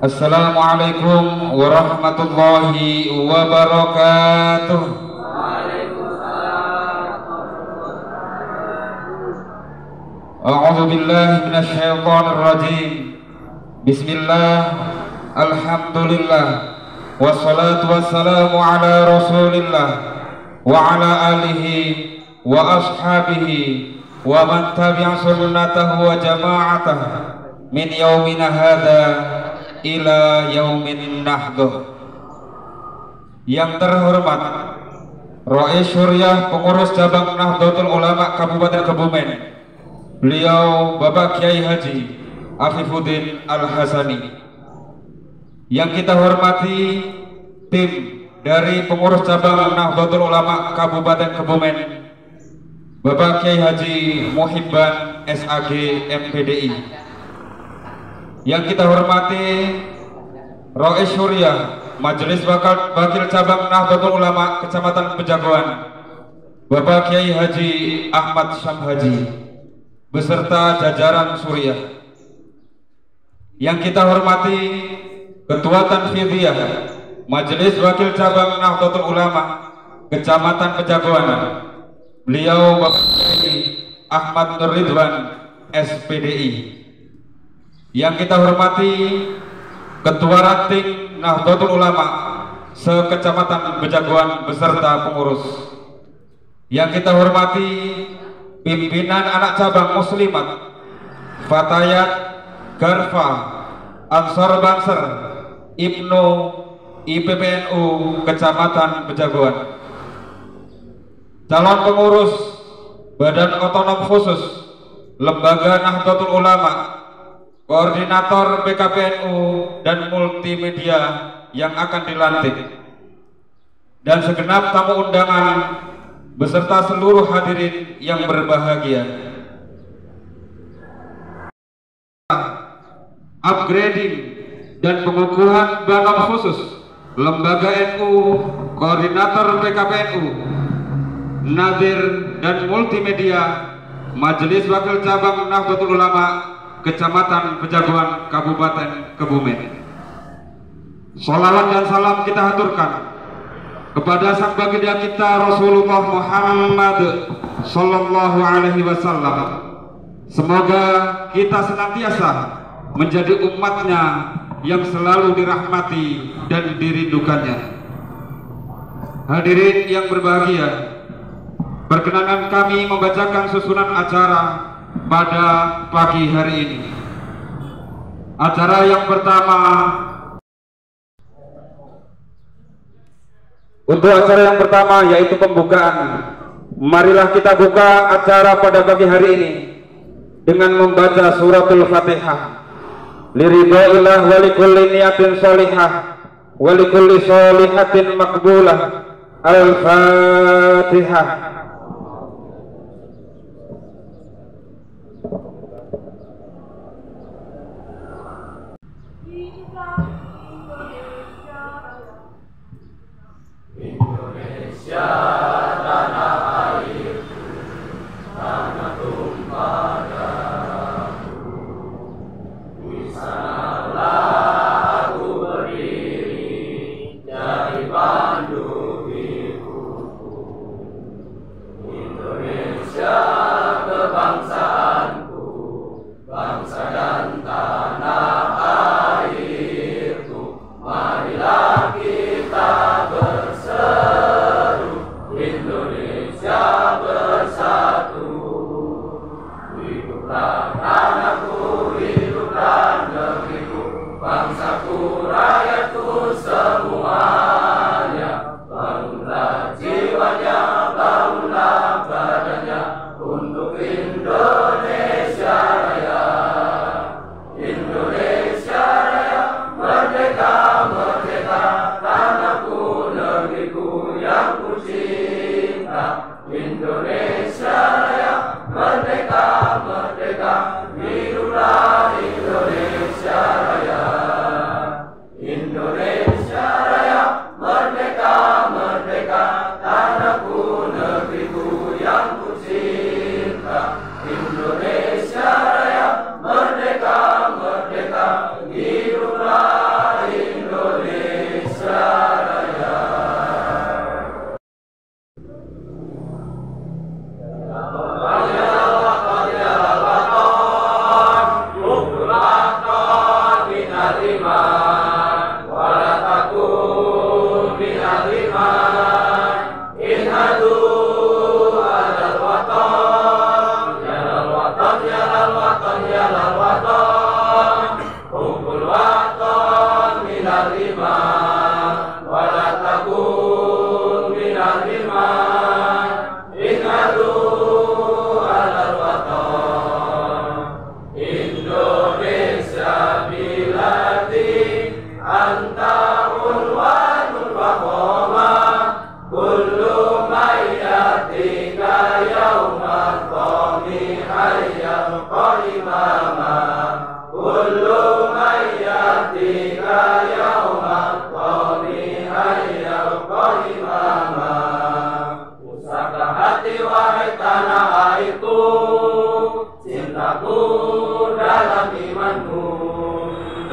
Assalamualaikum warahmatullahi wabarakatuh. A'udzu billahi minasy syaithanir rajim. Bismillah, alhamdulillah, wassalatu wassalamu ala rasulillah wa ala alihi wa ashabihi wa man tabi'a sunnatahu wa jama'atahu min yaumina hadza ila yaumin nahduh. Yang terhormat Rais Syuriah Pengurus Cabang Nahdlatul Ulama Kabupaten Kebumen, beliau Bapak Kiai Haji Afifuddin Al-Hasani. Yang kita hormati tim dari Pengurus Cabang Nahdlatul Ulama Kabupaten Kebumen, Bapak Kiai Haji Muhibban SAG MPDI. Yang kita hormati Rais Syuriah Majelis Wakil Cabang Nahdlatul Ulama Kecamatan Pejagoan, Bapak Kiai Haji Ahmad Syamhaji beserta jajaran Syuriah. Yang kita hormati Ketua Tanfidiyah Majelis Wakil Cabang Nahdlatul Ulama Kecamatan Pejagoan, beliau Bapak Kiai Ahmad Nur Ridwan SPDI. Yang kita hormati Ketua Ranting Nahdlatul Ulama se-Kecamatan Pejagoan beserta pengurus. Yang kita hormati pimpinan anak cabang Muslimat, Fatayat, Garfa, Ansor Banser, Ibnu, IPPNU Kecamatan Pejagoan. Calon pengurus Badan Otonom Khusus Lembaga Nahdlatul Ulama, Koordinator PKPNU dan multimedia yang akan dilantik, dan segenap tamu undangan beserta seluruh hadirin yang berbahagia. Upgrading dan pengukuhan badan khusus Lembaga NU, Koordinator PKPNU, Nadir dan multimedia Majelis Wakil Cabang Nahdlatul Ulama Kecamatan Pejagoan Kabupaten Kebumen. Sholawat dan salam kita haturkan kepada sang baginda kita Rasulullah Muhammad Sallallahu Alaihi Wasallam. Semoga kita senantiasa menjadi umatnya yang selalu dirahmati dan dirindukannya. Hadirin yang berbahagia, perkenankan kami membacakan susunan acara pada pagi hari ini. Acara yang pertama, untuk acara yang pertama yaitu pembukaan. Marilah kita buka acara pada pagi hari ini dengan membaca suratul Fatihah. Liridhaillah wa likulli niyatin sholihah wa likulli sholihatin maqbulah. Al-Fatihah.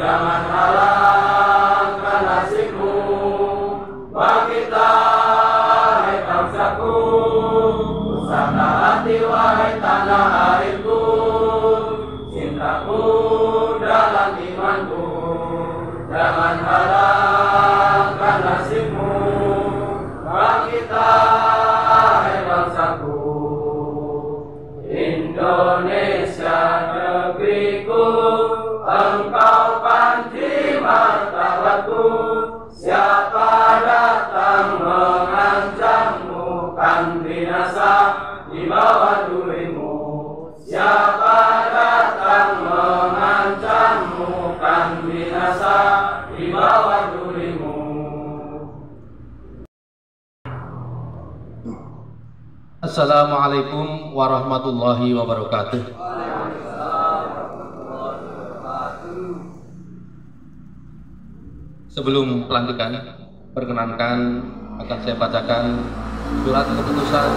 jangan halangkan nasibmu. Kita hai bangsaku, pusaka hati wahai tanah airku, cintaku dalam imanku, jangan halangkan nasibmu. Kita hai bangsaku, Indonesia negeriku, engkau panji martabatku. Siapa datang mengancammu kan binasa di bawah durimu. Siapa datang mengancammu kan binasa di bawah durimu. Assalamualaikum warahmatullahi wabarakatuh. Sebelum pelantikan, perkenankan akan saya bacakan surat keputusan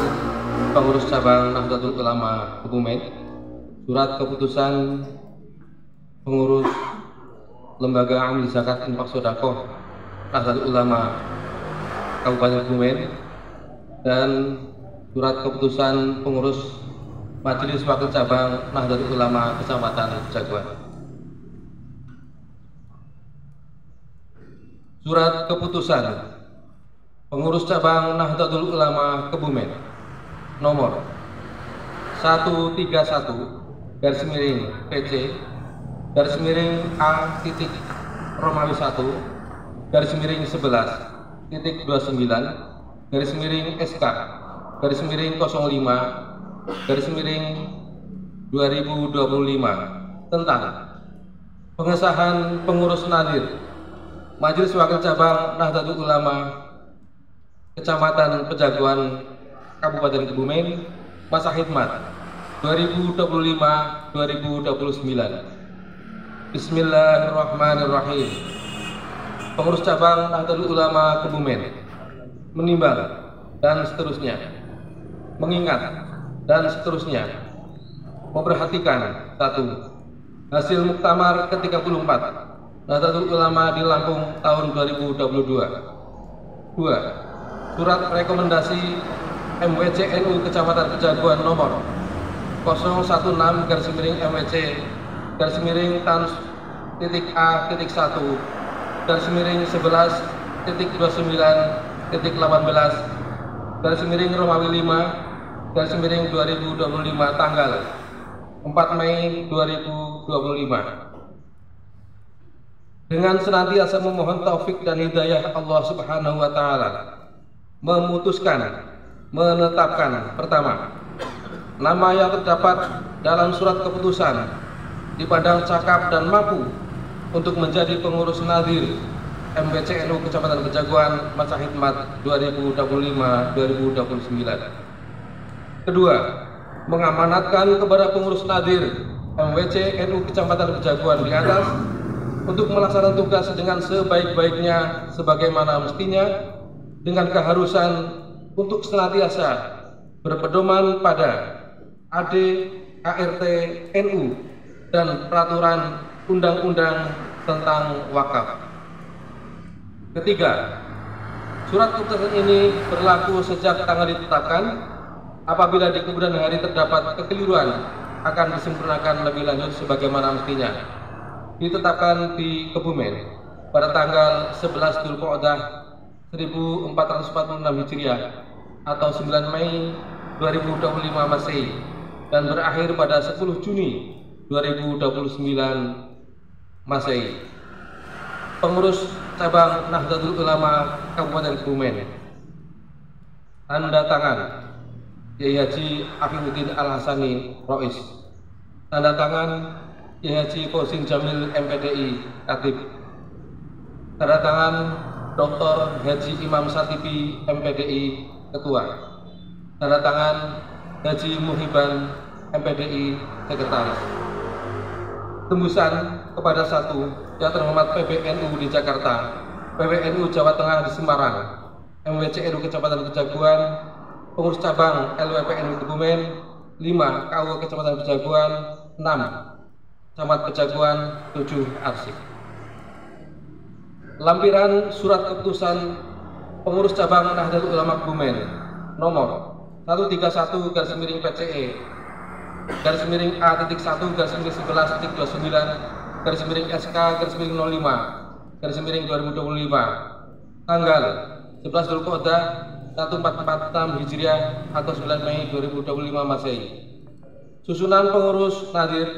pengurus cabang Nahdlatul Ulama Kebumen, surat keputusan pengurus Lembaga Amil Zakat Infak Sedekah Nahdlatul Ulama Kabupaten Kebumen, dan surat keputusan pengurus Majelis Wakil Cabang Nahdlatul Ulama Kecamatan Jagoan. Surat keputusan pengurus cabang Nahdlatul Ulama Kebumen nomor 131 /PC /A titik Romawi 1 /11 titik 29 /SK /05 /2025 tentang pengesahan pengurus nadir Majelis Wakil Cabang Nahdlatul Ulama Kecamatan Pejaguan Kabupaten Kebumen masa khidmat 2025-2029. Bismillahirrahmanirrahim. Pengurus Cabang Nahdlatul Ulama Kebumen menimbang dan seterusnya, mengingat dan seterusnya, memperhatikan: 1. Hasil Muktamar ke-34 Nahdlatul Ulama di Lampung tahun 2022. 2. Surat rekomendasi MWC NU Kecamatan Pejaguan nomor 016-11-A-1-11-18-Romawi 5-2025 tanggal 4 Mei 2025. Dengan senantiasa memohon taufik dan hidayah Allah Subhanahu wa Ta'ala, memutuskan menetapkan: pertama, nama yang terdapat dalam surat keputusan dipandang cakap dan mampu untuk menjadi pengurus nadir MWC NU Kecamatan Pejaguan masa khidmat 2025-2029. Kedua, mengamanatkan kepada pengurus nadir MWC NU Kecamatan Pejaguan di atas untuk melaksanakan tugas dengan sebaik-baiknya sebagaimana mestinya, dengan keharusan untuk senantiasa berpedoman pada AD ART NU dan peraturan undang-undang tentang wakaf. Ketiga, surat keputusan ini berlaku sejak tanggal ditetapkan. Apabila di kemudian hari terdapat kekeliruan, akan disempurnakan lebih lanjut sebagaimana mestinya. Ditetapkan di Kebumen pada tanggal 11 Dzulqa'dah 1446 Hijriah atau 9 Mei 2025 Masehi dan berakhir pada 10 Juni 2029 Masehi. Pengurus Cabang Nahdlatul Ulama Kabupaten Kebumen. Tanda tangan Kiai Haji Afifuddin Al-Hasani Rois. Tanda tangan Kiai Haji Fausin Jamil MPDI Katib. Tanda tangan Dr. Haji Imam Satibi MPDI Ketua. Tanda tangan Haji Muhiban MPDI Sekretaris. Tembusan kepada 1. Yang terhormat PBNU di Jakarta, PBNU Jawa Tengah di Semarang, MWC NU Kecamatan Pejaguan, pengurus cabang LWPNU Kebumen. 5. KU Kecamatan Pejaguan. 6. Camat Pejaguan. 7. Arsip. lampiran surat keputusan pengurus cabang Nahdlatul Ulama Kebumen nomor 131/PCE /11-11/11/SK/05/2025 tanggal 11 Dzulqa'dah 1446 Hijriah atau 9 Mei 2025 Masehi. Susunan pengurus Nadir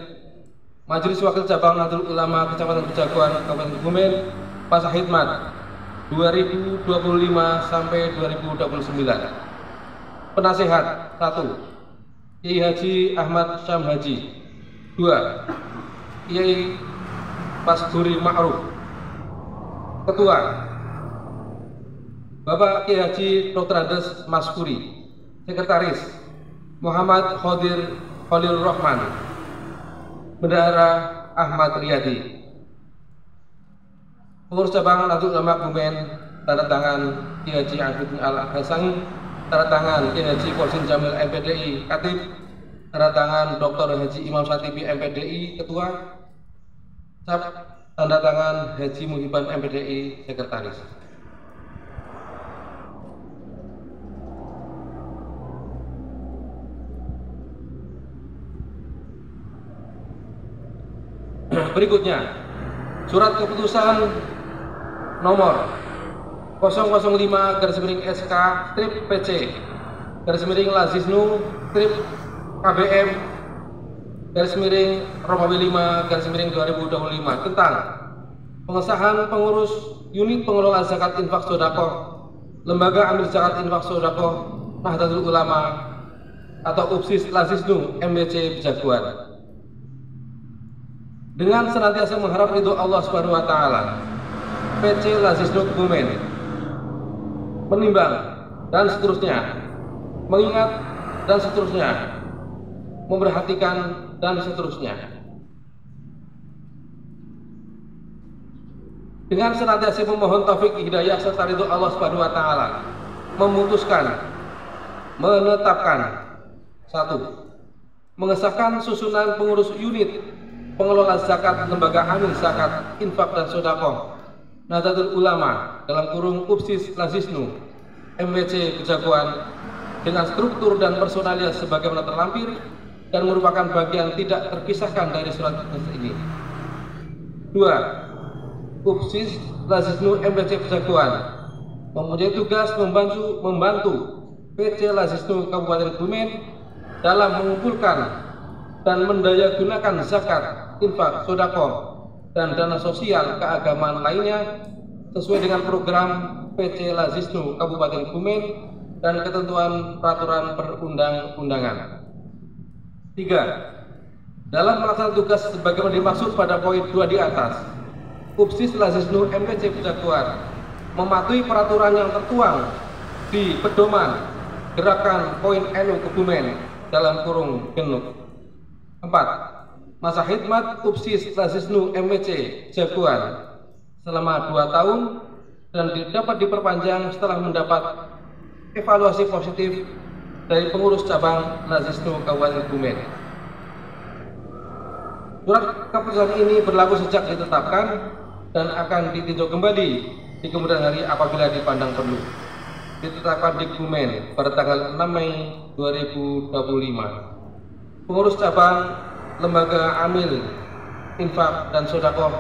Majelis Wakil Cabang Nahdlatul Ulama Kecamatan Bejaguan Kabupaten Kebumen masa khidmat 2025 sampai 2029. Penasehat 1. Kiai Haji Ahmad Syam Haji. 2. Kiai Masguri Ma'ruf. Ketua Bapak Kiai Haji Dr. Andes Masguri. Sekretaris Muhammad Khalil Rahman. Bendahara Ahmad Riyadi. Pengurus cabang Nahdlatul Ulama Kebumen, tanda tangan Kiai Haji Abidin Al-Hasan, tanda tangan Kiai Haji Qasim Jamil MPDI Katib, tanda tangan Dr. Haji Imam Satibi MPDI Ketua, cap tanda tangan Haji Muhiban MPDI Sekretaris. Berikutnya, surat keputusan nomor 005-SK-PC-KBM-Romawi 5-2025 tentang pengesahan pengurus unit pengelola zakat infak sedekah Lembaga Amil Zakat Infak Sedekah Nahdlatul Ulama atau UPSIS Lazisnu MBC Bejaguan. Dengan senantiasa mengharap ridho Allah Subhanahu wa taala, PC Lazisnu Kebumen menimbang dan seterusnya, mengingat dan seterusnya, memperhatikan dan seterusnya. Dengan senantiasa memohon taufik hidayah serta ridho Allah Subhanahu wa taala, memutuskan, menetapkan 1. Mengesahkan susunan pengurus unit pengelola zakat Lembaga Amil Zakat Infak dan Sedekah Nahdlatul Ulama dalam kurung UPSIS Lazisnu MBC Bejaguan dengan struktur dan personalia sebagaimana terlampir dan merupakan bagian tidak terpisahkan dari surat keputusan ini. 2. UPSIS Lazisnu MBC Bejaguan mempunyai tugas membantu PC Lazisnu Kabupaten Kebumen dalam mengumpulkan dan mendayagunakan zakat, infak, sedekah, dan dana sosial keagamaan lainnya sesuai dengan program PC Lazisnu Kabupaten Kebumen dan ketentuan peraturan perundang-undangan. 3. Dalam melaksanakan tugas sebagaimana dimaksud pada poin 2 di atas, UPSIS Lazisnu MBC Bejaguan mematuhi peraturan yang tertuang di pedoman Gerakan Poin NU Kebumen dalam kurung Genuk. 4. Masa khidmat UPSIS Lazisnu MBC Bejaguan selama 2 tahun dan dapat diperpanjang setelah mendapat evaluasi positif dari pengurus cabang Lazisnu Kabupaten Kebumen. Surat keputusan ini berlaku sejak ditetapkan dan akan ditinjau kembali di kemudian hari apabila dipandang perlu. Ditetapkan di Kebumen pada tanggal 6 Mei 2025. Pengurus cabang Lembaga Amil Infak dan Sedekah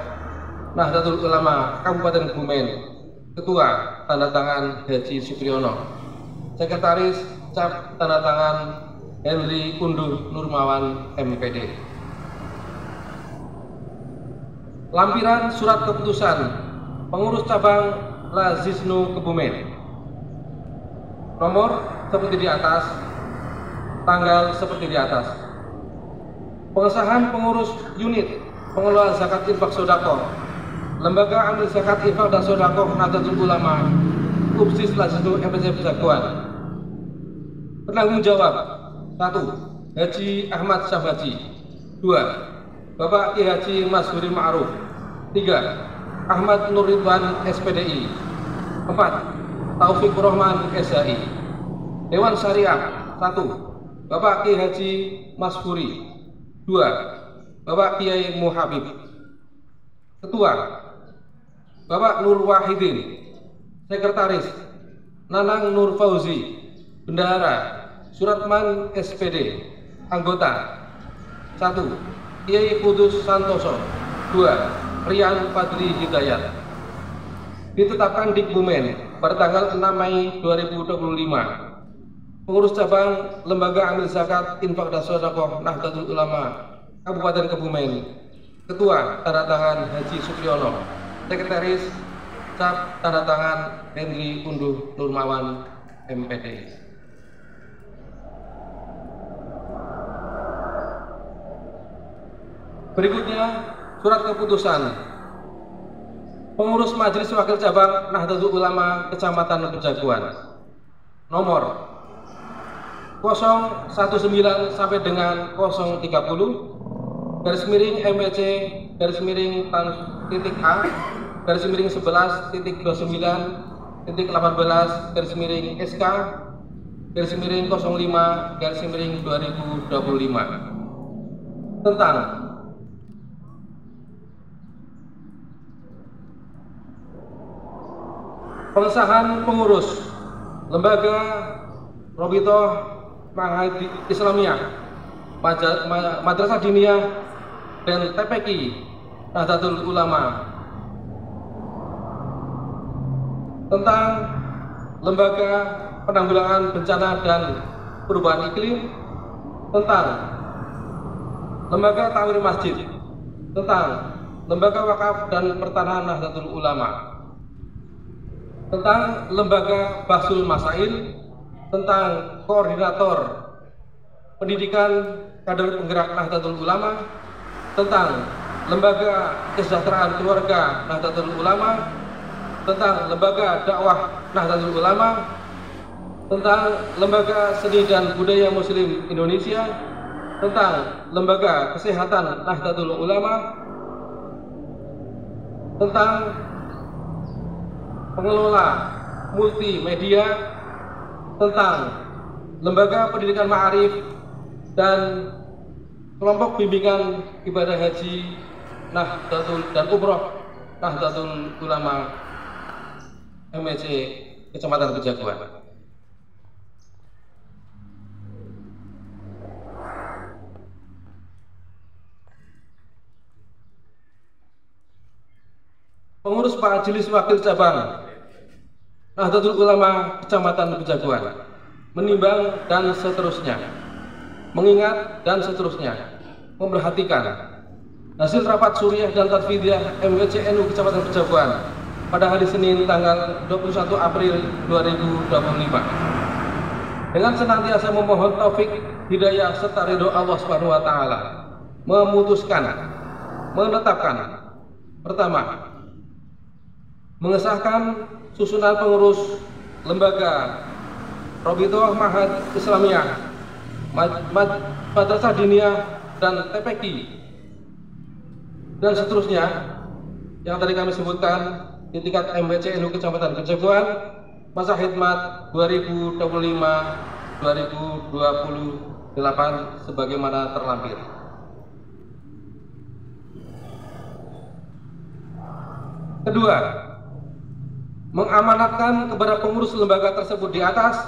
Nahdlatul Ulama Kabupaten Kebumen. Ketua tanda tangan Haji Supriyono. Sekretaris cap tanda tangan Henry Unduh Nurmawan MPD. Lampiran surat keputusan pengurus cabang Lazisnu Kebumen nomor seperti di atas, tanggal seperti di atas. Pengesahan pengurus unit pengelola zakat infak sedekah Lembaga Amil Zakat Infak dan Sedekah Nahdlatul Ulama UPSIS Lazisnu MBC Bejaguan. Penanggung jawab 1. Haji Ahmad Syam Haji. 2. Bapak Kiai Haji Masguri Ma'ruf. 3. Ahmad Nur Ridwan SPDI. 4. Taufik Rahman SHI. Dewan Syariah 1. Bapak Kiai Haji Masguri. 2. Bapak Kiai Muhabib. Ketua Bapak Nur Wahidin, Sekretaris. Nanang Nur Fauzi, Bendahara. Suratman SPD, Anggota. 1. Kiai Kudus Santoso. 2. Rian Fadli Hidayat. Ditetapkan di Kebumen pada tanggal 6 Mei 2025. Pengurus cabang Lembaga Amil Zakat Infak dan Sedekah Nahdlatul Ulama Kabupaten Kebumen. Ketua tanda tangan Haji Supriyono. Sekretaris Cap tanda tangan Henry Unduh Nurmawan MPD. Berikutnya surat keputusan Pengurus Majelis Wakil Cabang Nahdlatul Ulama Kecamatan Pejaguan nomor 019 sampai dengan 030 /MWC /A /11.29.18/SK /05/2025 tentang pengesahan pengurus Lembaga Robitoh Ma'had Islamiyah, Madrasah Diniyah dan TPQ Nahdlatul Ulama tentang Lembaga Penanggulangan Bencana dan Perubahan Iklim, tentang Lembaga Ta'mir Masjid, tentang Lembaga Wakaf dan Pertanahan Nahdlatul Ulama, tentang Lembaga Bahsul Masail, tentang Koordinator Pendidikan Kader Penggerak Nahdlatul Ulama, tentang Lembaga Kesejahteraan Keluarga Nahdlatul Ulama, tentang Lembaga Dakwah Nahdlatul Ulama, tentang Lembaga Seni dan Budaya Muslim Indonesia, tentang Lembaga Kesehatan Nahdlatul Ulama, tentang Pengelola Multimedia, tentang Lembaga Pendidikan Ma'arif dan Kelompok Bimbingan Ibadah Haji Nahdlatul dan Umroh Nahdlatul Ulama MWC Kecamatan Pejaguan. Pengurus Majelis Wakil Cabang Nahdlatul Ulama Kecamatan Pejaguan menimbang dan seterusnya, mengingat dan seterusnya, memperhatikan hasil rapat suriah dan tadfidiyah MWC NU Kecamatan Pejaguan pada hari Senin tanggal 21 April 2025 dengan senantiasa memohon taufik, hidayah serta ridho Allah Subhanahu wa taala, memutuskan menetapkan pertama, mengesahkan susunan pengurus Lembaga Robitoh Ma'had Islamiyah, Madrasah Diniyah dan TPQ dan seterusnya yang tadi kami sebutkan di tingkat MWC NU Kecamatan Pejaguan masa khidmat 2025-2028 sebagaimana terlampir. Kedua, mengamanatkan kepada pengurus lembaga tersebut di atas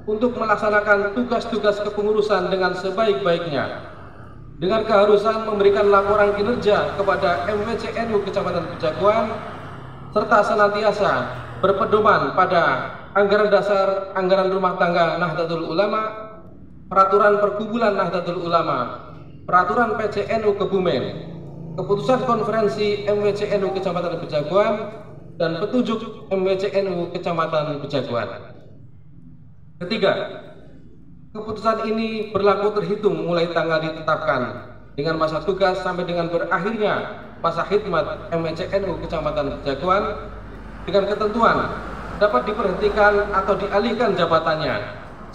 untuk melaksanakan tugas-tugas kepengurusan dengan sebaik-baiknya dengan keharusan memberikan laporan kinerja kepada MWC NU Kecamatan Pejaguan serta senantiasa berpedoman pada anggaran dasar, anggaran rumah tangga Nahdlatul Ulama, peraturan perkumpulan Nahdlatul Ulama, peraturan PCNU Kebumen, keputusan konferensi MWC NU Kecamatan Pejaguan dan petunjuk MWC NU Kecamatan Pejaguan. Ketiga, keputusan ini berlaku terhitung mulai tanggal ditetapkan dengan masa tugas sampai dengan berakhirnya masa khidmat MWC NU Kecamatan Pejaguan dengan ketentuan dapat diberhentikan atau dialihkan jabatannya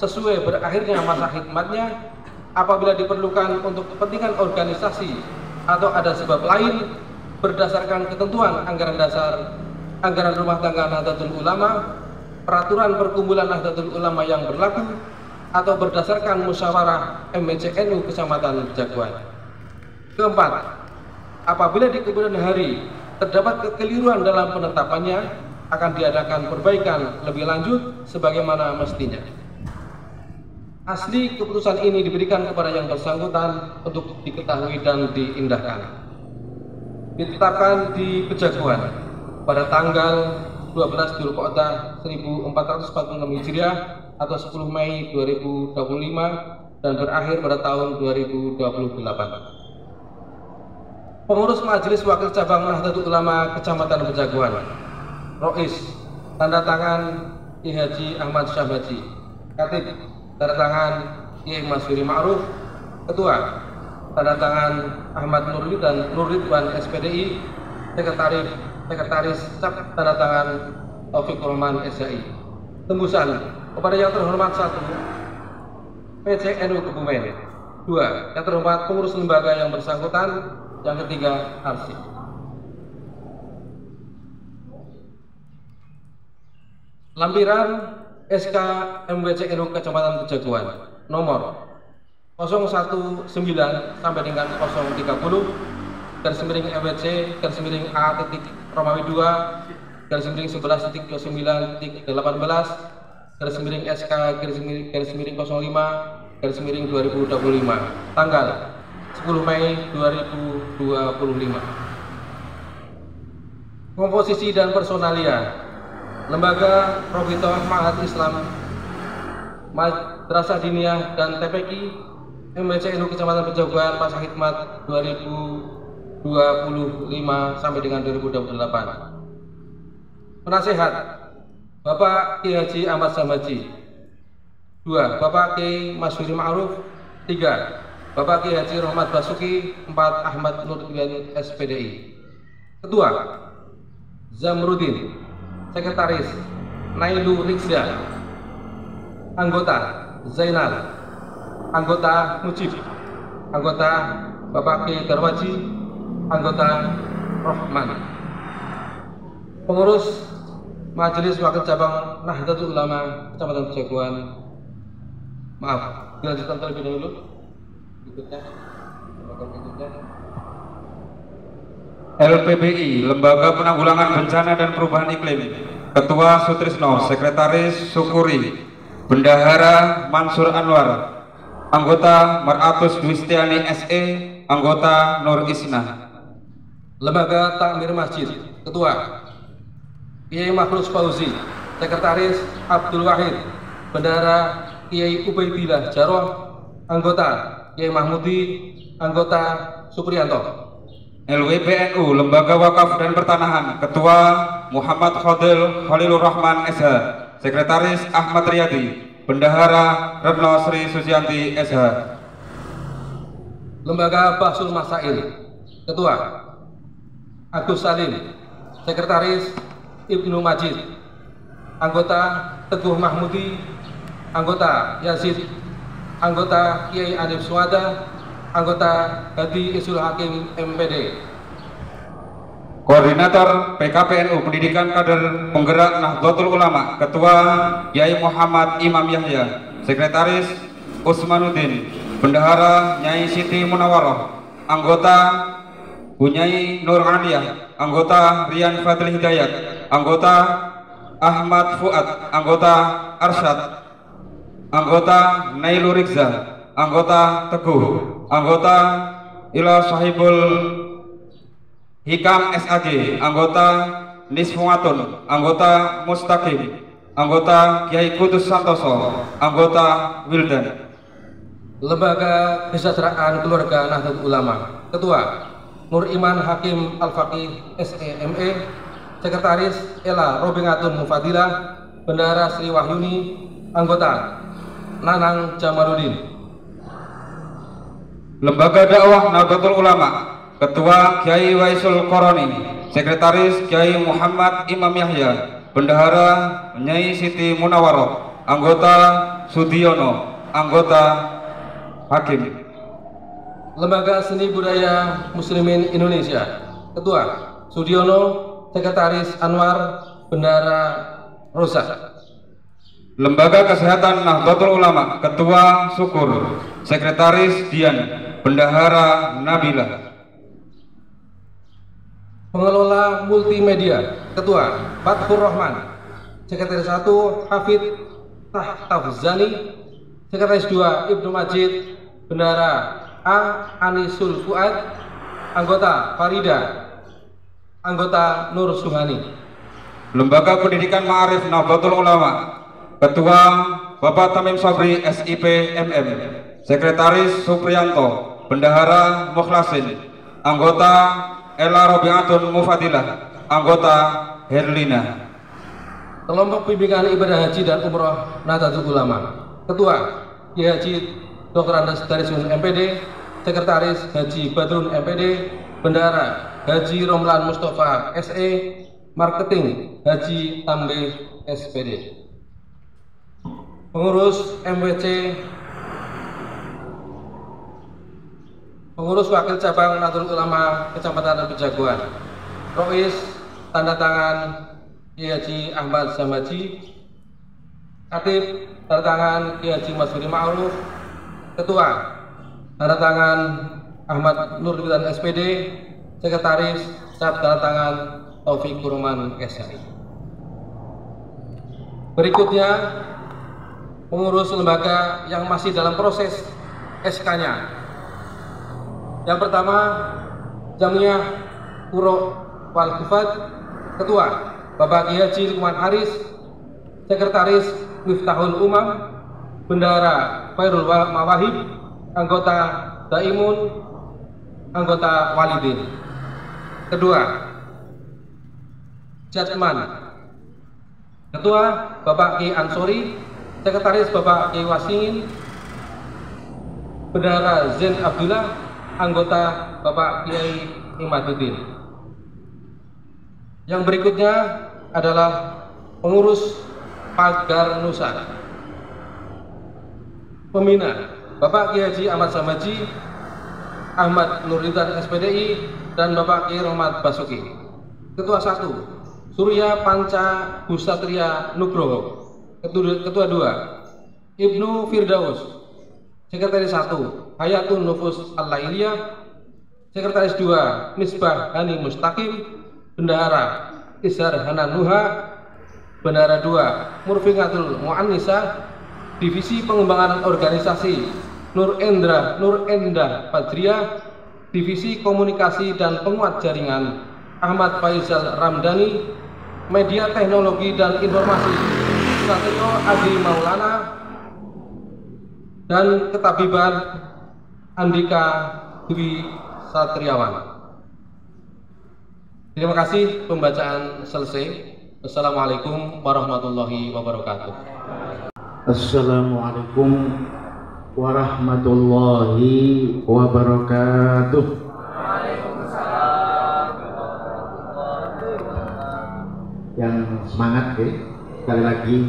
sesuai berakhirnya masa khidmatnya apabila diperlukan untuk kepentingan organisasi atau ada sebab lain berdasarkan ketentuan anggaran dasar, anggaran rumah tangga Nahdlatul Ulama, peraturan perkumpulan Nahdlatul Ulama yang berlaku atau berdasarkan musyawarah MWC NU Kecamatan Pejaguan. Keempat, apabila di kemudian hari terdapat kekeliruan dalam penetapannya, akan diadakan perbaikan lebih lanjut sebagaimana mestinya. Asli keputusan ini diberikan kepada yang bersangkutan untuk diketahui dan diindahkan. Ditetapkan di Pejaguan pada tanggal 12 Dzulqa'dah 1446 Hijriah atau 10 Mei 2025 dan berakhir pada tahun 2028. Pengurus Majelis Wakil Cabang Nahdlatul Ulama Kecamatan Pejaguan, Rois, tanda tangan Ki Haji Ahmad Syahbaji. Katib, tanda tangan Ki Masyuri Ma'ruf. Ketua, tanda tangan Ahmad Nurli dan Nurridwan SPDI. Sekretaris Cap, tanda tangan Taufik Rahman SHI. Tembusan kepada yang terhormat 1, PCNU Kebumen. 2, yang terhormat pengurus lembaga yang bersangkutan. Yang ketiga, arsip. Lampiran SK MWCNU Kecamatan Pejaguan nomor 019 sampai dengan 030 garis miring MWC garis miring A titik Romawi 2 garis miring 11.29.18 garis miring SK garis miring 05 garis miring 2025 tanggal 10 Mei 2025. Komposisi dan personalia Lembaga Robitoh Ma'had Islam Madrasah Diniyah dan TPQ MWCNU Kecamatan Pejaguan masa khidmat 2025 sampai dengan 2028. Penasehat Bapak Ki Haji Ahmad Syahbaji. 2, Bapak Ki Masyuri Ma'ruf. 3, Bapak Ki Haji Rohmat Basuki. 4, Ahmad Nurridwan SPDI. Ketua Zamrudin. Sekretaris Nailu Rizda. Anggota Zainal. Anggota Mujib. Anggota Bapak Ki Darwaji. Anggota Rohman. Pengurus Majelis Wakil Cabang Nahdlatul Ulama Kecamatan Pejaguan. Maaf, dilanjutkan terlebih dahulu. LPBI, Lembaga Penanggulangan Bencana dan Perubahan Iklim. Ketua Sutrisno, Sekretaris Syukuri, Bendahara Mansur Anwar, Anggota Maratus Dwistiani SE, Anggota Nur Isna. Lembaga Takmir Masjid, Ketua Kiai Makhlus Fauzi, Sekretaris Abdul Wahid, Bendahara Kiai Ubaidillah Jaroh, Anggota Kiai Mahmudi, Anggota Supriyanto. LWPNU, Lembaga Wakaf dan Pertanahan. Ketua Muhammad Khalilur Rahman SH, Sekretaris Ahmad Riyadi, Bendahara Retno Sri Susianti SH. Lembaga Bahsul Masail. Ketua Agus Salim, Sekretaris Ibnu Majid, Anggota Teguh Mahmudi, Anggota Yazid, Anggota Kiai Anif Suwada, Anggota Hadi Isul Hakim MPD. Koordinator PKPNU Pendidikan Kader Penggerak Nahdlatul Ulama. Ketua Kiai Muhammad Imam Yahya, Sekretaris Usmanuddin, Bendahara Nyai Siti Munawaroh, Anggota Bunyai Nur Aliyah, Anggota Rian Fadli Hidayat, Anggota Ahmad Fuad, Anggota Arsyad, Anggota Nailu Rizza, Anggota Teguh, Anggota Ila Sahibul Hikam SAG, Anggota Nisfuatun, Anggota Mustaqim, Anggota Kiai Kudus Santoso, Anggota Wildan. Lembaga Kesejahteraan Keluarga Nahdlatul Ulama. Ketua Nur Iman Hakim Al-Faqih SEME, Sekretaris Ela Robingatun Mufadilah, Bendahara Sri Wahyuni, Anggota Nanang Jamaluddin. Lembaga Dakwah Nahdlatul Ulama. Ketua Kiai Waisul Koroni, Sekretaris Kiai Muhammad Imam Yahya, Bendahara Nyai Siti Munawaroh, Anggota Sudiono, Anggota Hakim. Lembaga Seni Budaya Muslimin Indonesia. Ketua Sudiono, Sekretaris Anwar, Bendahara Rosa. Lembaga Kesehatan Nahdlatul Ulama. Ketua Syukur, Sekretaris Dian, Bendahara Nabila. Pengelola multimedia, Ketua Fatfur Rahman. Sekretaris 1 Hafid Tahtafzani. Sekretaris 2 Ibnu Majid. Bendara A. Anisul Fuad. Anggota Farida. Anggota Nur Suhani. Lembaga Pendidikan Ma'arif Nahdlatul Ulama, Ketua Bapak Tamim Sabri SIP MM. Sekretaris Supriyanto. Bendahara Mukhlasin. Anggota Ella Robiatun Mufadilah. Anggota Herlina. Kelompok Bimbingan Ibadah Haji dan Umroh Nahdlatul Ulama, Ketua Kiai Haji Dr. Andes Darisun MPD. Sekretaris Haji Badrun MPD. Bendahara Haji Romlan Mustafa SE. Marketing Haji Tambeh SPD. Pengurus MWC, Pengurus Wakil Cabang Nahdlatul Ulama Kecamatan Pejaguan. Rois tanda tangan Kiai Haji Ahmad Zamaji. Katib tanda tangan Kiai Haji Masuri Ma'ruf. Ketua tanda tangan Ahmad Nurbidan SPD. Sekretaris cap tanda tangan Taufik Kurman SI. Berikutnya pengurus lembaga yang masih dalam proses SK-nya. Yang pertama, Jamiyah Qura wal Hufad. Ketua Bapak Kiai Haji Lukman Haris. Sekretaris Miftahul Umam. Bendahara Khairul Mawahib. Anggota Daimun. Anggota Walidin. Kedua, Jatman. Ketua Bapak Kiai Ansori. Sekretaris Bapak Kiai Wasingin. Bendahara Zain Abdullah. Anggota Bapak Kiai Imaduddin. Yang berikutnya adalah pengurus Pagar Nusa. Pembina Bapak Kiai Haji Ahmad Zamaji, Ahmad Nurlidan SPDI, dan Bapak Kiai Rahmat Basuki. Ketua 1 Surya Panca Busatria Nugroho. Ketua 2 Ibnu Firdaus. Sekretaris 1 Hayatun Nufus Al-Lailiyah. Sekretaris 2 Misbah Hani Mustaqim. Bendahara Izhar Hanan Nuha. Bendahara 2 Murfingatul Mu'annisa. Divisi Pengembangan Organisasi Nur Endah Fadriyah. Divisi Komunikasi dan Penguat Jaringan Ahmad Faizal Ramdhani. Media Teknologi dan Informasi Satrio Adi Maulana. Dan Ketabiban Andika Dwi Satriawan. Terima kasih, pembacaan selesai. Assalamualaikum warahmatullahi wabarakatuh. Assalamualaikum warahmatullahi wabarakatuh. Yang semangat ya, sekali lagi.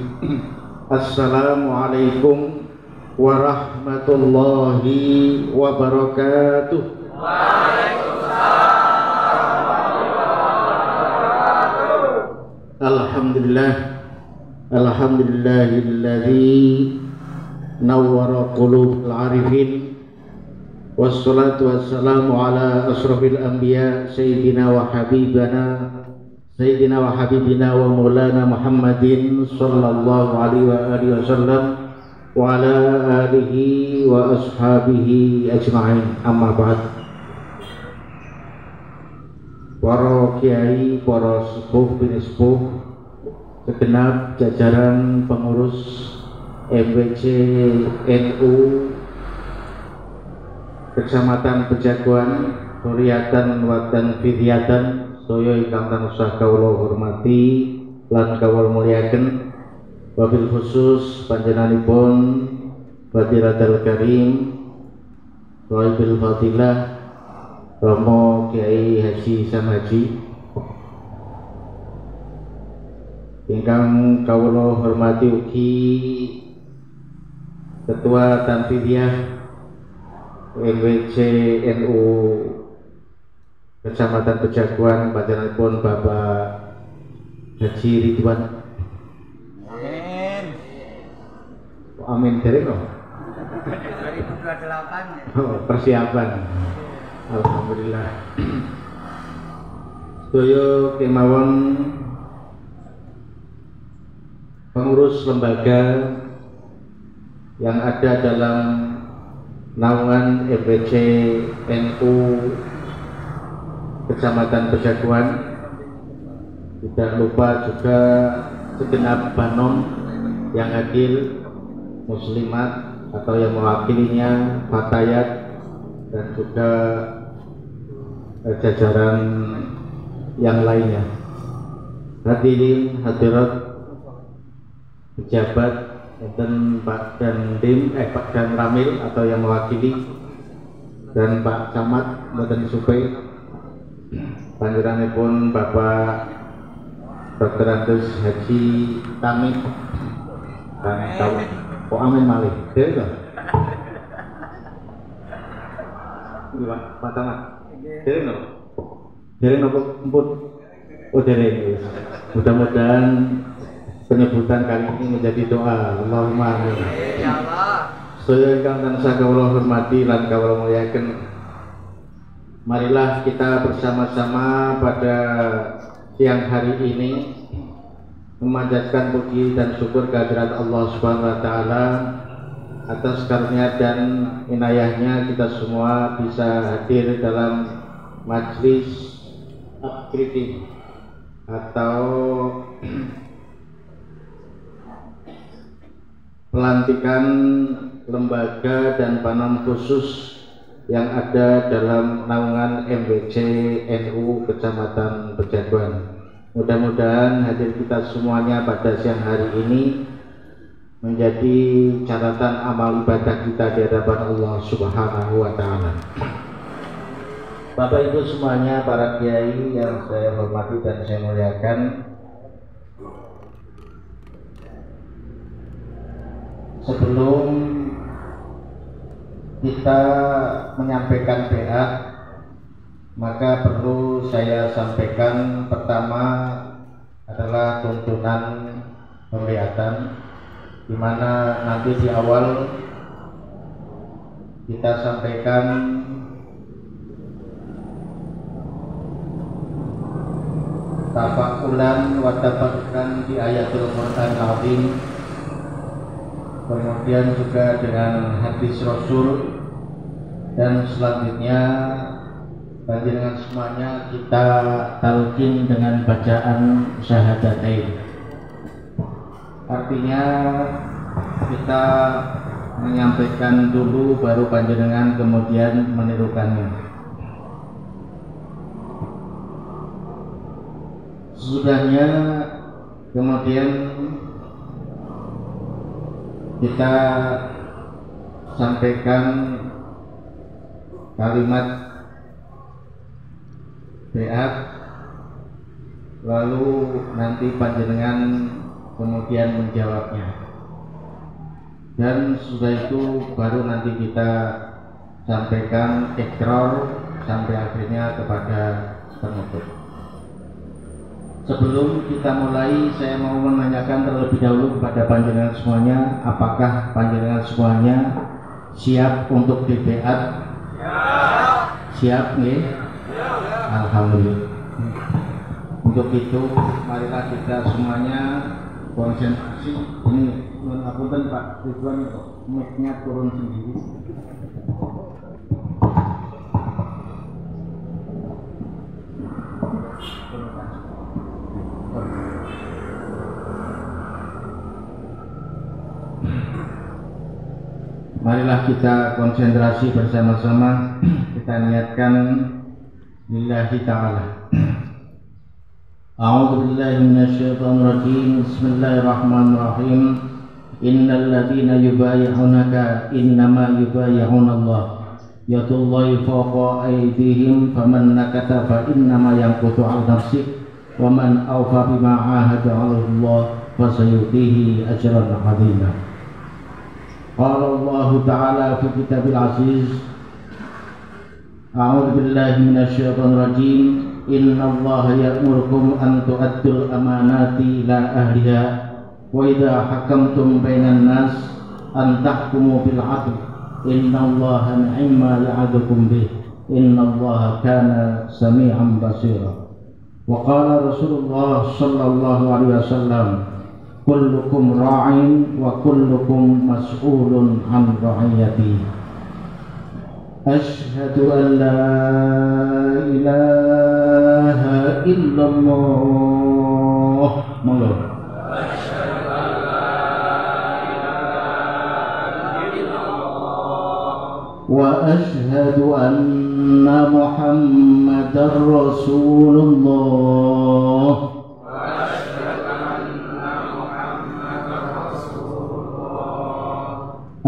Assalamualaikum warahmatullahi wabarakatuh. Alhamdulillah, alhamdulillahilladzi nawwara qulubal arifin, wassalatu wassalamu ala asrofil anbiya sayyidina wa habibina wa maulana Muhammadin sallallahu alaihi wasallam wa ala alihi wa ashabihi ajma'in. Amma ba'd. Para kiai, para sepuh binispuh, segenap jajaran pengurus MWC NU Kecamatan Pejaguan, Suriatan Watan Fidyatan, saya ingkang tansah kawula hormati lan kawula mulyaken, wabil khusus panjenenganipun Fadilatul Karim Waibil Fadilah Romo Kiai Haji Samaji, ingkang kawula hormati ugi Ketua Tanfidiyah MWC NU Kecamatan Pejaguan, panjenenganipun Bapak Haji Ridwan. Amin dereng kok. 2028. Oh, persiapan. Alhamdulillah. sedaya kemawon pengurus lembaga yang ada dalam naungan MPC NU Kecamatan Pejaguan, tidak lupa juga segenap Banom yang hadir, muslimat atau yang mewakilinya, fatayat, dan juga jajaran yang lainnya. Hadirin hadirat, pejabat dan Pak Dandim, Pak Dan Ramil atau yang mewakili, dan Pak Camat Mboten Supe, panjenenganipun Bapak Dr. Andes Haji Tamim dan tahu kok amin malih dhewe to. Pak Camat dhewe no. Dhewe nopo empun. Oh dhewe. Mudah-mudahan penyebutan kali ini menjadi doa. Allahumma amin. Ya Allah. Sedaya ingkang tansah kawula hormati lan kawula muliaken, marilah kita bersama-sama pada siang hari ini memanjatkan puji dan syukur kehadirat Allah Subhanahu wa taala atas karunia dan inayahnya kita semua bisa hadir dalam majlis upgrading atau pelantikan lembaga dan Banom khusus yang ada dalam naungan MPC NU Kecamatan Pejaguan. Mudah-mudahan hadir kita semuanya pada siang hari ini menjadi catatan amal ibadah kita di hadapan Allah Subhanahu wa taala. Bapak Ibu semuanya, para kiai yang saya hormati dan saya muliakan, sebelum kita menyampaikan PA, maka perlu saya sampaikan pertama adalah tuntunan pembeatan, di mana nanti di awal kita sampaikan tafakulan wa tafakulan di ayatul Quran Azim, kemudian juga dengan hadis Rasul, dan selanjutnya panjenengan semuanya kita talqin dengan bacaan syahadatain. Artinya kita menyampaikan dulu baru panjenengan kemudian menirukannya. Sesudahnya kemudian kita sampaikan kalimat BA, lalu nanti panjenengan kemudian menjawabnya, dan sudah itu baru nanti kita sampaikan ikrar sampai akhirnya kepada penutup. Sebelum kita mulai, saya mau menanyakan terlebih dahulu kepada panjenengan semuanya, apakah panjenengan semuanya siap untuk dibeat? Siap nih? Alhamdulillah. Untuk itu, marilah kita semuanya konsentrasi. Ini mengapunten Pak Ridwan, mic-nya turun sendiri. Marilah kita konsentrasi bersama-sama, kita niatkan lillahi ta'ala. A'udzu billahi minasyaitonir rajim. Bismillahirrahmanirrahim. Innal ladzina yubayyi'unaka innama yubayyi'una Allah. Yadullahi fawqa aydihim faman nakatha fa innama yanqutu 'ala nafsihi wa man awfa bima 'ahada 'ala Allah fa sayutihi ajran 'azima. Qala Allah Ta'ala fi kitabil aziz. A'udzu billahi minasyaitonir rajim. Inna Allah ya'murukum an tu'addul amanati ila ahliha wa idza hakamtum bainan nas an tahkumu bil 'adl. Inna Allah ni'ma ya'adukum bih. Inna Allah kana sami'an basira. Wa qala Rasulullah sallallahu alaihi wasallam, kullukum ra'in wa kullukum mas'ulun an ra'iyati. Asyhadu an la ilaha illallah. Monggo. Wa asyhadu anna Muhammadar Rasulullah.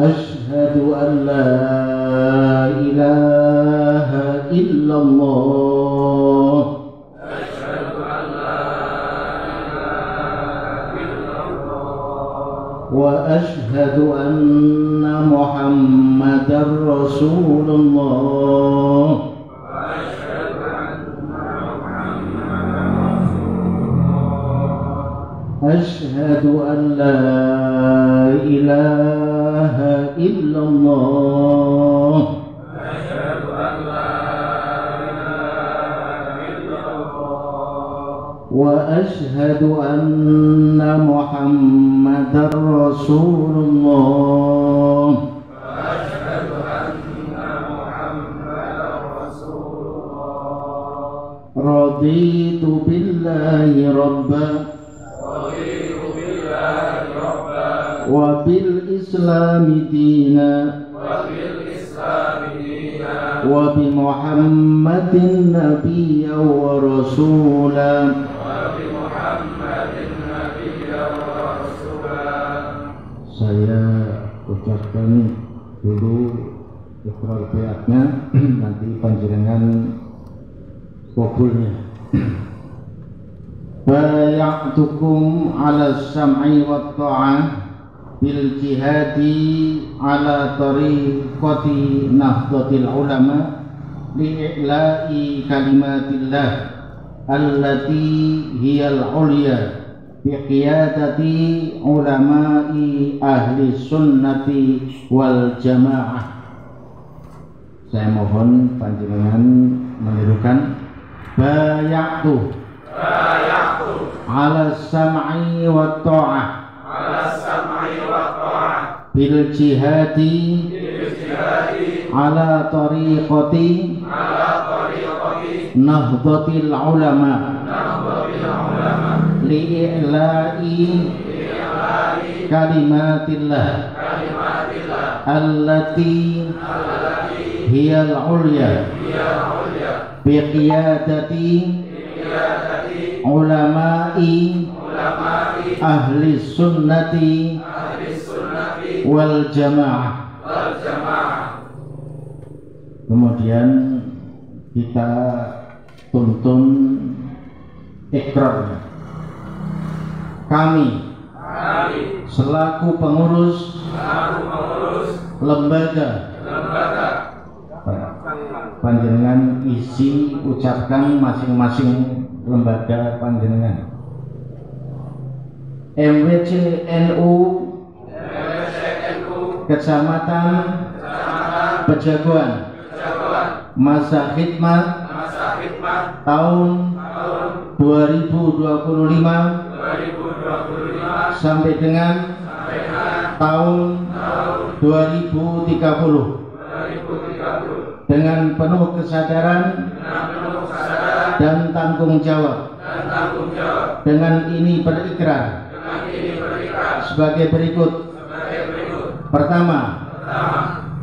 Asyhadu an la ilaha illallah. Wa asyhadu anna Muhammadar Rasulullah. Asyhadu an la ilaha illallah. Wa asyhadu anna Muhammadar Rasulullah. Raditu billahi rabban wa bil islami dina wa bi Muhammadin nabiyya wa rasula. Saya ucapkan dulu iqrar baiatnya, nanti panjenengan kabulnya. Bay'atukum ala sam'i wa ta'ah bil jihadi ala tariqati nahdlatil ulama li'i'la'i kalimatillah allati hiyal ulya biqiyadati ulama'i ahli sunnati wal jamaah. Saya mohon panjenengan menirukan bay'atu ala sam'i wa ta'ah bil jihadi ala tariqati nahdlatil ulama li'i'la'i kalimatillah allati hiyal ulya biqiyadati ulama'i ahli sunnati wal jamaah. Kemudian kita tuntun ikrarnya. Kami selaku pengurus lembaga panjenengan isi ucapkan masing-masing lembaga panjenengan. MWC NU Kecamatan Pejagoan masa khidmat tahun 2025 sampai dengan tahun 2030 dengan penuh kesadaran dan tanggung jawab. Dengan ini berikrar sebagai berikut. Pertama,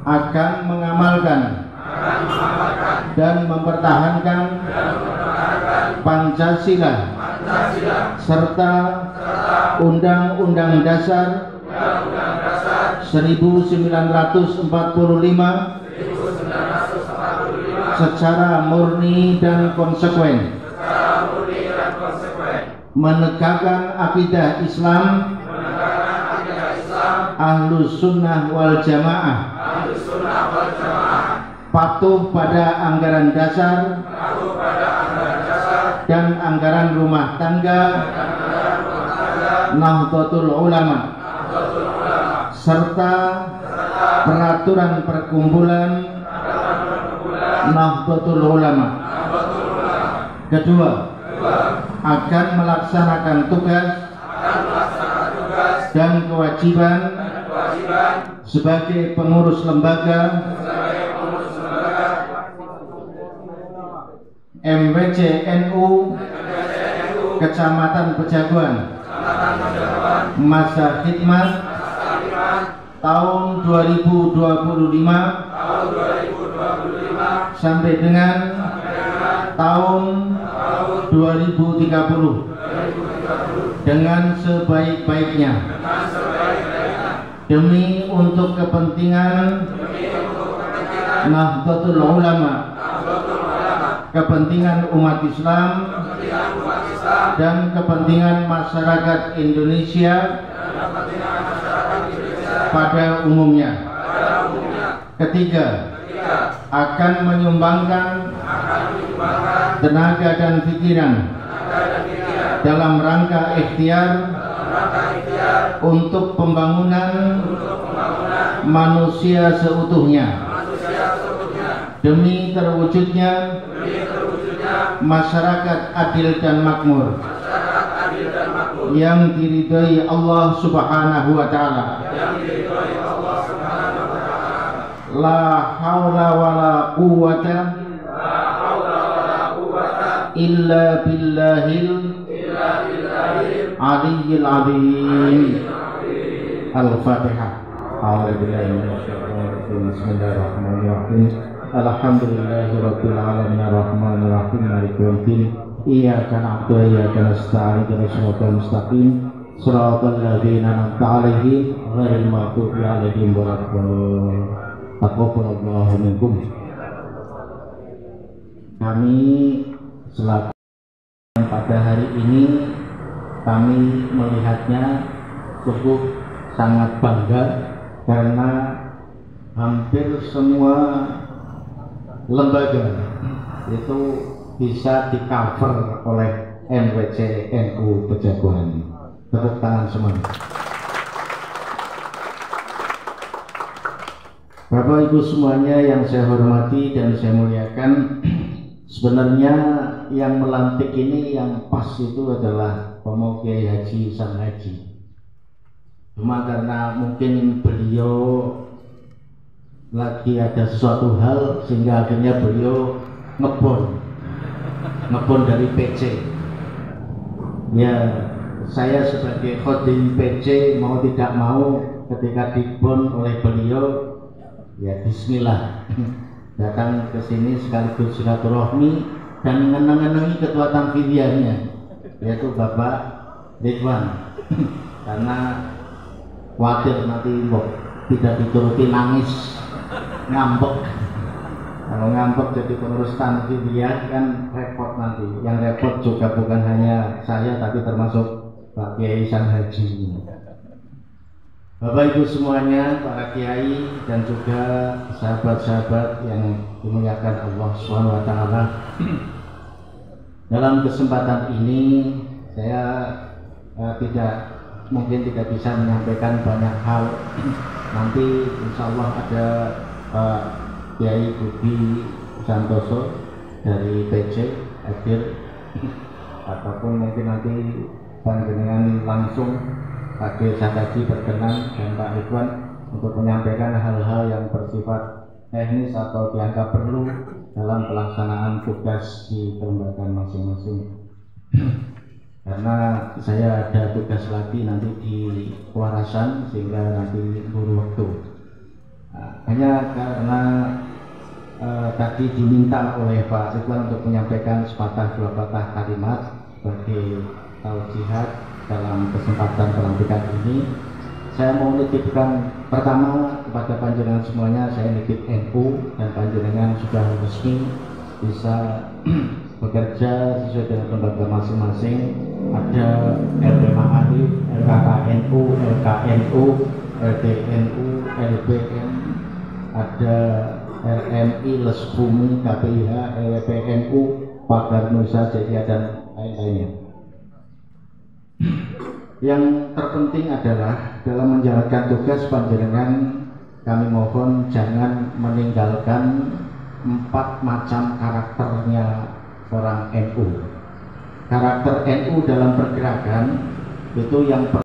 akan mengamalkan dan mempertahankan Pancasila serta Undang-Undang Dasar 1945 secara murni dan konsekuen, menegakkan akidah Islam Ahlus Sunnah wal Jamaah, patuh pada anggaran dasar dan anggaran rumah tangga Nahdlatul Ulama serta peraturan perkumpulan Nahdlatul Ulama. Kedua, akan melaksanakan tugas dan kewajiban sebagai pengurus lembaga MWC NU Kecamatan Pejaguan masa khidmat tahun 2025 sampai dengan tahun 2030 dengan sebaik-baiknya demi untuk kepentingan Nahdlatul Ulama, kepentingan umat Islam dan kepentingan masyarakat Indonesia pada umumnya. Ketiga, akan menyumbangkan tenaga dan pikiran dalam rangka ikhtiar untuk pembangunan manusia seutuhnya demi terwujudnya masyarakat adil dan makmur yang diridhai Allah Subhanahu wa taala. La haula wala quwwata illa billahil aliyyil azim. Al-Fatihah. A'udzubillahi minasyaitonir rajim. Bismillahirrahmanirrahim. Alhamdulillahirabbil alamin arrahmanir rahim maliki yaumiddin. Iyyaka na'budu wa iyyaka nasta'in ihdinas siratal mustaqim siratal ladzina an'amta 'alaihim ghairil maghdubi 'alaihim waladdallin. Taqabbalallahu minkum. Kami selaku pada hari ini kami melihatnya cukup sangat bangga karena hampir semua lembaga itu bisa di cover oleh MWC NU Pejaguan. Tepuk tangan semuanya. Bapak Ibu semuanya yang saya hormati dan saya muliakan, sebenarnya yang melantik ini yang pas itu adalah Romo Kiai Haji Sang Haji. Cuma karena mungkin beliau lagi ada sesuatu hal sehingga akhirnya beliau ngebon dari PC. Ya, saya sebagai khodim PC mau tidak mau ketika dibon oleh beliau, ya bismillah datang ke sini sekaligus silaturahmi dan mengenangi ketua tanfidiyahnya yaitu Bapak Ridwan karena khawatir nanti tidak dituruti nangis ngambek. Kalau ngambek jadi pengurus tanfidiyah kan repot nanti. Yang repot juga bukan hanya saya tapi termasuk Pak Kiai Sang Haji. Bapak Ibu semuanya, para kiai dan juga sahabat-sahabat yang dimuliakan Allah Subhanahu wa taala. Dalam kesempatan ini saya mungkin tidak bisa menyampaikan banyak hal. Nanti insya Allah ada Pak Kiai Budi Santoso dari PC hadir ataupun mungkin nanti panjenengan langsung Pak Kiai Sakaji berkenan dan Pak Ridwan untuk menyampaikan hal-hal yang bersifat teknis atau dianggap perlu dalam pelaksanaan tugas di kelembagaan masing-masing. Karena saya ada tugas lagi nanti di Warasan sehingga nanti buru waktu. Hanya karena tadi diminta oleh Pak Ridwan untuk menyampaikan sepatah dua patah kalimat sebagai tausihat dalam kesempatan pelantikan ini, saya mau nitipkan pertama kepada panjenengan semuanya, saya nitip NU dan panjenengan sudah resmi bisa bekerja sesuai dengan lembaga masing-masing. Ada LP Ma'arif, LKKNU, LKNU, LDNU, LBN, ada RMI, Lesbumi, KPIH, LPNU, Pagar Nusa, Ceria dan lain-lainnya. Yang terpenting adalah dalam menjalankan tugas panjenengan, kami mohon jangan meninggalkan 4 macam karakternya orang NU. karakter NU dalam pergerakan itu yang